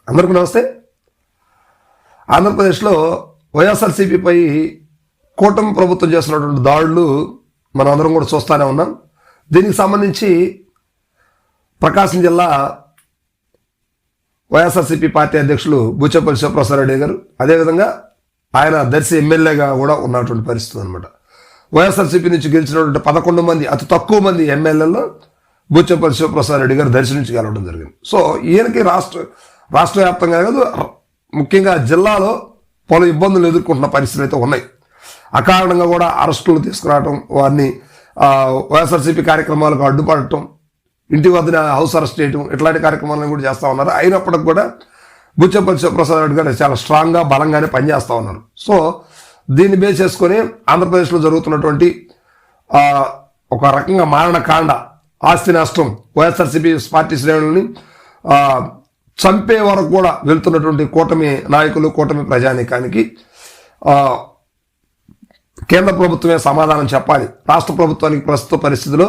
అందరికీ నమస్తే. ఆంధ్రప్రదేశ్లో వైఎస్ఆర్సీపీపై కూటమి ప్రభుత్వం చేస్తున్నటువంటి దాడులు మనం అందరం కూడా చూస్తూనే ఉన్నాం. దీనికి సంబంధించి ప్రకాశం జిల్లా వైఎస్ఆర్సీపీ పార్టీ అధ్యక్షులు బూచేపల్లి శివప్రసాద్ రెడ్డి గారు, అదేవిధంగా ఆయన దర్శి ఎమ్మెల్యేగా కూడా ఉన్నటువంటి పరిస్థితి అనమాట. వైఎస్ఆర్సీపీ నుంచి గెలిచినటువంటి 11 మంది అతి తక్కువ మంది ఎమ్మెల్యేల్లో బూచేపల్లి శివప్రసాద్ రెడ్డి గారు దర్శి నుంచి గెలవడం జరిగింది. సో ఈయనకి రాష్ట్ర వ్యాప్తంగా కాదు, ముఖ్యంగా జిల్లాలో పలు ఇబ్బందులు ఎదుర్కొంటున్న పరిస్థితులు అయితే ఉన్నాయి. అకారణంగా కూడా అరెస్టులు తీసుకురావటం, వారిని వైఎస్ఆర్సీపీ కార్యక్రమాలకు అడ్డుపడటం, ఇంటి వద్దన హౌస్ అరెస్ట్ చేయటం, ఇట్లాంటి కార్యక్రమాలను కూడా చేస్తూ ఉన్నారు. అయినప్పటికి కూడా బూచేపల్లి శివప్రసాద్ రెడ్డి గారు చాలా స్ట్రాంగ్గా బలంగానే పనిచేస్తూ ఉన్నారు. సో దీన్ని బేస్ చేసుకొని ఆంధ్రప్రదేశ్లో జరుగుతున్నటువంటి ఒక రకంగా మారణకాండ, ఆస్తి నష్టం, వైఎస్ఆర్సీపీ పార్టీ శ్రేణులని చంపే వరకు కూడా వెళ్తున్నటువంటి కూటమి నాయకులు, కూటమి ప్రజానీకానికి కేంద్ర ప్రభుత్వమే సమాధానం చెప్పాలి. రాష్ట్ర ప్రభుత్వానికి ప్రస్తుత పరిస్థితిలో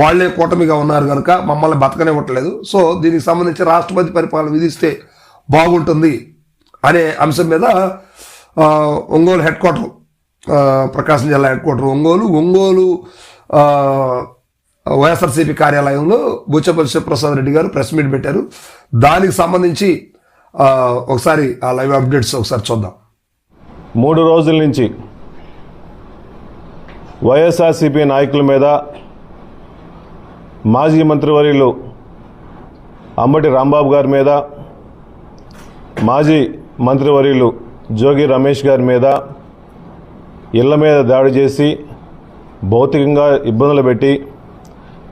వాళ్లే కూటమిగా ఉన్నారు కనుక మమ్మల్ని బతకనివ్వట్లేదు. సో దీనికి సంబంధించి రాష్ట్రపతి పరిపాలన విధిస్తే బాగుంటుంది అనే అంశం మీద ఒంగోలు హెడ్ క్వార్టర్, ప్రకాశం జిల్లా హెడ్ క్వార్టర్ ఒంగోలు వైఎస్ఆర్సీపీ కార్యాలయంలో బూచేపల్లి శివప్రసాద్ రెడ్డి గారు ప్రెస్ మీట్ పెట్టారు. దానికి సంబంధించి ఒకసారి ఆ లైవ్ అప్డేట్స్ ఒకసారి చూద్దాం. 3 రోజుల నుంచి వైఎస్ఆర్సీపీ నాయకుల మీద మాజీ మంత్రివర్యులు అంబటి రాంబాబు గారి మీద, మాజీ మంత్రివర్యులు జోగి రమేష్ గారి మీద ఇళ్ల మీద దాడి చేసి భౌతికంగా ఇబ్బందులు పెట్టి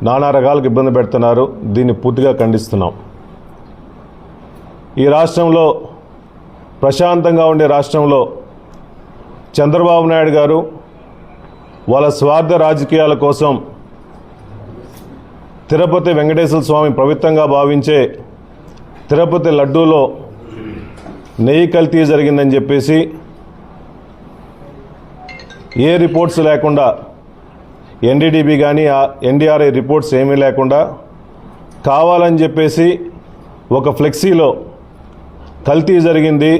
నానా రకాలకు ఇబ్బంది పెడుతున్నారు. దీన్ని పూర్తిగా ఖండిస్తున్నాం. ఈ రాష్ట్రంలో, ప్రశాంతంగా ఉండే రాష్ట్రంలో చంద్రబాబు నాయుడు గారు వాళ్ళ స్వార్థ రాజకీయాల కోసం తిరుపతి వెంకటేశ్వర స్వామి పవిత్రంగా భావించే తిరుపతి లడ్డూలో నెయ్యి కల్తీ జరిగిందని చెప్పేసి ఏ రిపోర్ట్స్ లేకుండా, ఎన్డీడీబీ కానీ ఎన్డీఆర్ఐ రిపోర్ట్స్ ఏమీ లేకుండా కావాలని చెప్పేసి ఒక ఫ్లెక్సీలో కల్తీ జరిగింది,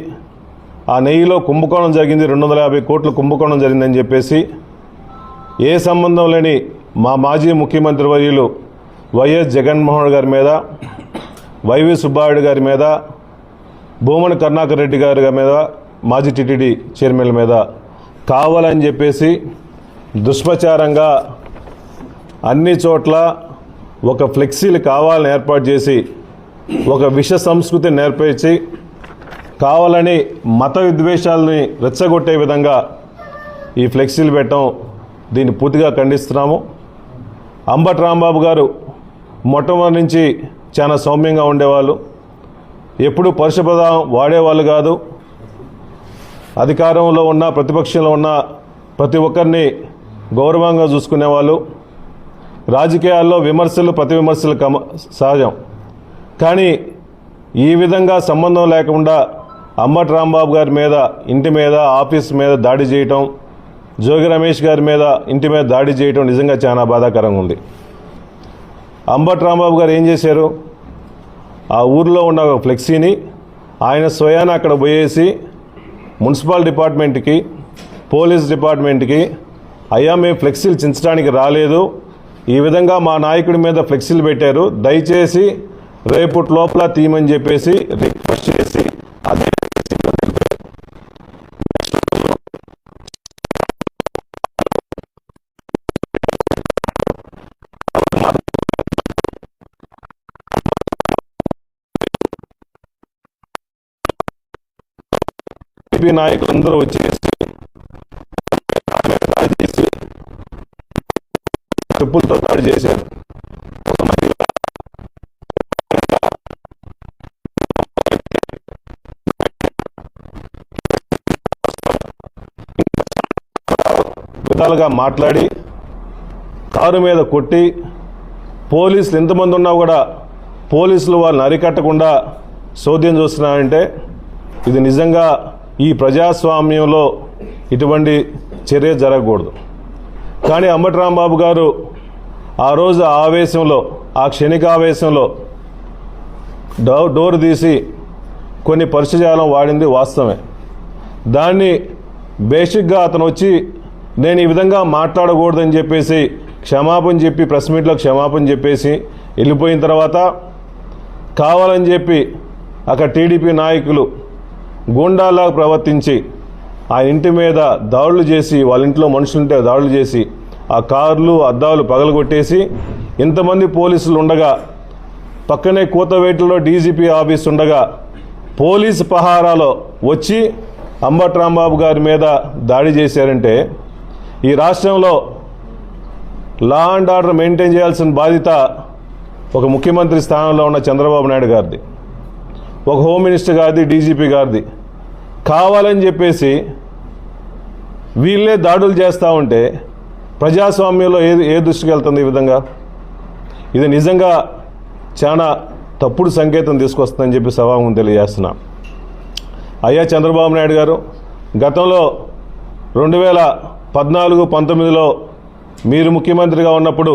ఆ నెయ్యిలో కుంభకోణం జరిగింది, 250 కోట్ల కుంభకోణం జరిగిందని చెప్పేసి ఏ సంబంధం లేని మా మాజీ ముఖ్యమంత్రి వర్యులు వైఎస్ జగన్మోహన్ గారి మీద, వైవి సుబ్బారెడ్డి గారి మీద, భూమన కరుణాకర్ రెడ్డి గారి మీద, మాజీ టీటీడీ చైర్మన్ల మీద కావాలని చెప్పేసి దుష్ప్రచారంగా అన్ని చోట్ల ఒక ఫ్లెక్సీలు కావాలని ఏర్పాటు చేసి ఒక విష సంస్కృతిని నేర్పించి కావాలని మత విద్వేషాలని రెచ్చగొట్టే విధంగా ఈ ఫ్లెక్సీలు పెట్టడం, దీన్ని పూర్తిగా ఖండిస్తున్నాము. అంబటి రాంబాబు గారు మొట్టమొదటి నుంచి చాలా సౌమ్యంగా ఉండేవాళ్ళు, ఎప్పుడు పరుషపదం వాడేవాళ్ళు కాదు. అధికారంలో ఉన్న, ప్రతిపక్షంలో ఉన్న ప్రతి ఒక్కరిని గౌరవంగా చూసుకునేవాళ్ళు. రాజకీయాల్లో విమర్శలు, ప్రతి విమర్శలు సహజం. కానీ ఈ విధంగా సంబంధం లేకుండా అంబటి రాంబాబు గారి మీద, ఇంటి మీద, ఆఫీస్ మీద దాడి చేయటం, జోగి రమేష్ గారి మీద ఇంటి మీద దాడి చేయటం నిజంగా చాలా బాధాకరంగా ఉంది. అంబటి రాంబాబు గారు ఏం చేశారు? ఆ ఊర్లో ఉన్న ఒక ఫ్లెక్సీని ఆయన స్వయాన అక్కడ పోయేసి మున్సిపల్ డిపార్ట్మెంట్కి, పోలీస్ డిపార్ట్మెంట్కి, అయ్యా మేము ఫ్లెక్సీలు చించడానికి రాలేదు, ఈ విధంగా మా నాయకుడి మీద ఫ్లెక్సీలు పెట్టారు, దయచేసి రేపటి లోపల తీయమని చెప్పేసి రిక్వెస్ట్ చేసి అదే నాయకులందరూ వచ్చేసి చెప్పులతో దాడి చేశారు. విధాలుగా మాట్లాడి కారు మీద కొట్టి, పోలీసులు ఎంతమంది ఉన్నా కూడా పోలీసులు వాళ్ళని అరికట్టకుండా చోద్యం చూస్తున్నారంటే ఇది నిజంగా ఈ ప్రజాస్వామ్యంలో ఇటువంటి చర్య జరగకూడదు. కానీ అంబటి రాంబాబు గారు ఆ రోజు ఆవేశంలో, ఆ క్షణికావేశంలో డోర్ తీసి కొన్ని పరుషజాలం వాడింది వాస్తవమే. దాన్ని బేసిక్గా అతను వచ్చి నేను ఈ విధంగా మాట్లాడకూడదని చెప్పేసి క్షమాపణ చెప్పి ప్రెస్ మీట్లో క్షమాపణ చెప్పేసి వెళ్ళిపోయిన తర్వాత కావాలని చెప్పి అక్కడ టీడీపీ నాయకులు గూండాలాగా ప్రవర్తించి ఆయన ఇంటి మీద దాడులు చేసి, వాళ్ళ ఇంట్లో మనుషులుంటే దాడులు చేసి ఆ కార్లు అద్దాలు పగలగొట్టేసి, ఇంతమంది పోలీసులు ఉండగా పక్కనే కూతవేటులో డీజీపీ ఆఫీస్ ఉండగా పోలీసు పహారాలో వచ్చి అంబటి రాంబాబు గారి మీద దాడి చేశారంటే ఈ రాష్ట్రంలో లా అండ్ ఆర్డర్ మెయింటైన్ చేయాల్సిన బాధ్యత ఒక ముఖ్యమంత్రి స్థానంలో ఉన్న చంద్రబాబు నాయుడు గారిది, ఒక హోమ్ మినిస్టర్ గారిది, డీజీపీ గారిది. కావాలని చెప్పేసి వీళ్ళే దాడులు చేస్తూ ఉంటే ప్రజాస్వామ్యంలో ఏ దృష్టికి వెళ్తుంది ఈ విధంగా? ఇది నిజంగా చాలా తప్పుడు సంకేతం తీసుకొస్తుందని చెప్పి సభాముఖం తెలియజేస్తున్నా. అయ్యా చంద్రబాబు నాయుడు గారు, గతంలో 2014-19లో మీరు ముఖ్యమంత్రిగా ఉన్నప్పుడు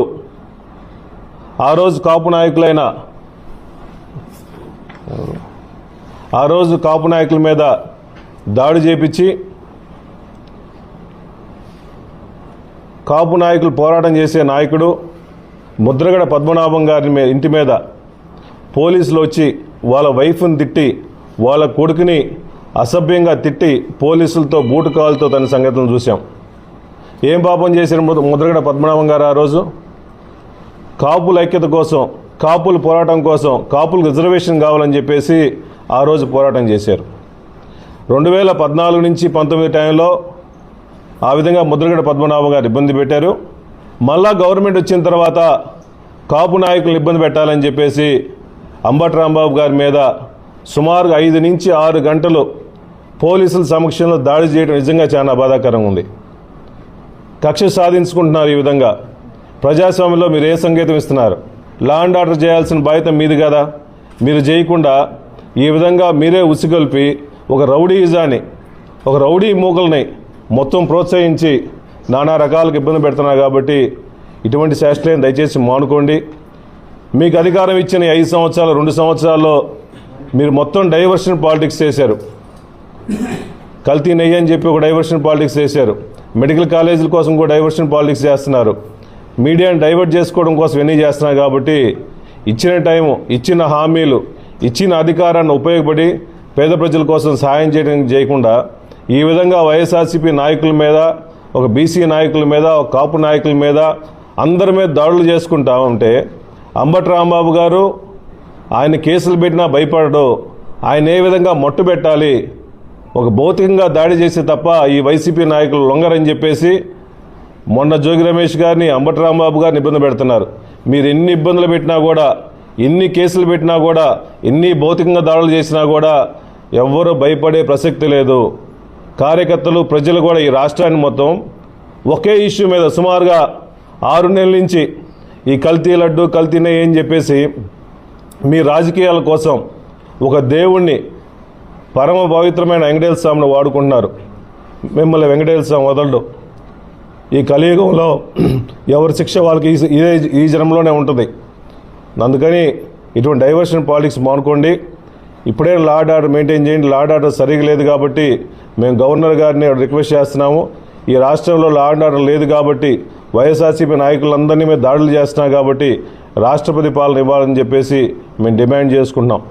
ఆ రోజు కాపు నాయకుల మీద దాడి చేపించి కాపు నాయకులు పోరాటం చేసే నాయకుడు ముద్రగడ పద్మనాభం గారి ఇంటి మీద పోలీసులు వచ్చి వాళ్ళ వైఫ్ని తిట్టి, వాళ్ళ కొడుకుని అసభ్యంగా తిట్టి పోలీసులతో బూటుకాలతో తన సంగతులను చూసాం. ఏం పాపం చేశారు ముద్రగడ పద్మనాభం గారు? ఆ రోజు కాపుల ఐక్యత కోసం, కాపుల పోరాటం కోసం, కాపులకు రిజర్వేషన్ కావాలని చెప్పేసి ఆ రోజు పోరాటం చేశారు. 2014 నుంచి 19 టైంలో ఆ విధంగా ముద్రగడ పద్మనాభం గారు ఇబ్బంది పెట్టారు. మళ్ళా గవర్నమెంట్ వచ్చిన తర్వాత కాపు నాయకులను ఇబ్బంది పెట్టాలని చెప్పేసి అంబటి రాంబాబు గారి మీద సుమారుగా 5 నుంచి 6 గంటలు పోలీసుల సమక్షంలో దాడి చేయడం నిజంగా చాలా బాధాకరంగా ఉంది. కక్ష సాధించుకుంటున్నారు. ఈ విధంగా ప్రజాస్వామ్యంలో మీరు ఏ సంకేతం ఇస్తున్నారు? లా అండ్ ఆర్డర్ చేయాల్సిన బాధ్యత మీది కదా. మీరు చేయకుండా ఈ విధంగా మీరే ఉసిగొల్పి ఒక రౌడీయిజాన్ని, ఒక రౌడీ మూకల్ని మొత్తం ప్రోత్సహించి నానా రకాలకు ఇబ్బంది పెడుతున్నారు. కాబట్టి ఇటువంటి శాస్త్రాలను దయచేసి మానుకోండి. మీకు అధికారం ఇచ్చిన 5 సంవత్సరాలు, 2 సంవత్సరాల్లో మీరు మొత్తం డైవర్షన్ పాలిటిక్స్ చేశారు. కల్తీ నెయ్యి అని చెప్పి ఒక డైవర్షన్ పాలిటిక్స్ చేశారు. మెడికల్ కాలేజీల కోసం కూడా డైవర్షన్ పాలిటిక్స్ చేస్తున్నారు. మీడియాని డైవర్ట్ చేసుకోవడం కోసం ఇవన్నీ చేస్తున్నారు. కాబట్టి ఇచ్చిన టైము, ఇచ్చిన హామీలు, ఇచ్చిన అధికారాన్ని ఉపయోగపడి పేద ప్రజల కోసం సహాయం చేయకుండా ఈ విధంగా వైఎస్ఆర్సీపీ నాయకుల మీద, ఒక బీసీ నాయకుల మీద, ఒక కాపు నాయకుల మీద, అందరి మీద దాడులు చేసుకుంటా ఉంటే అంబటి రాంబాబు గారు ఆయన కేసులు పెట్టినా భయపడడు. ఆయన ఏ విధంగా మట్టు పెట్టాలి, ఒక భౌతికంగా దాడి చేస్తే తప్ప ఈ వైసీపీ నాయకులు లొంగరని చెప్పేసి మొన్న జోగి రమేష్ గారిని, అంబటి రాంబాబు గారిని ఇబ్బంది పెడుతున్నారు. మీరు ఎన్ని ఇబ్బందులు పెట్టినా కూడా, ఎన్ని కేసులు పెట్టినా కూడా, ఎన్ని భౌతికంగా దాడులు చేసినా కూడా ఎవ్వరూ భయపడే ప్రసక్తి లేదు. కార్యకర్తలు, ప్రజలు కూడా ఈ రాష్ట్రాన్ని మొత్తం ఒకే ఇష్యూ మీద సుమారుగా 6 నెలల నుంచి ఈ కల్తీ లడ్డు, కల్తీ నెయ్యి అని చెప్పేసి మీ రాజకీయాల కోసం ఒక దేవుణ్ణి, పరమ పవిత్రమైన వెంకటేశ్వర స్వామిని వాడుకుంటున్నారు. మిమ్మల్ని వెంకటేశ్వర స్వామి వదలడు. ఈ కలియుగంలో ఎవరి శిక్ష వాళ్ళకి ఈ జన్మలోనే ఉంటుంది. అందుకని ఇటువంటి డైవర్షన్ పాలిటిక్స్ మానుకోండి. ఇప్పుడే లా అండ్ ఆర్డర్ మెయింటైన్ చేయండి. లా అండ్ ఆర్డర్ సరిగా లేదు కాబట్టి మేము గవర్నర్ గారిని రిక్వెస్ట్ చేస్తున్నాము. ఈ రాష్ట్రంలో లా అండ్ ఆర్డర్ లేదు కాబట్టి వైఎస్ఆర్సీపీ నాయకులందరినీ మీద దాడులు చేస్తున్నాం కాబట్టి రాష్ట్రపతి పాలన ఇవ్వాలని చెప్పేసి మేము డిమాండ్ చేసుకుంటున్నాం.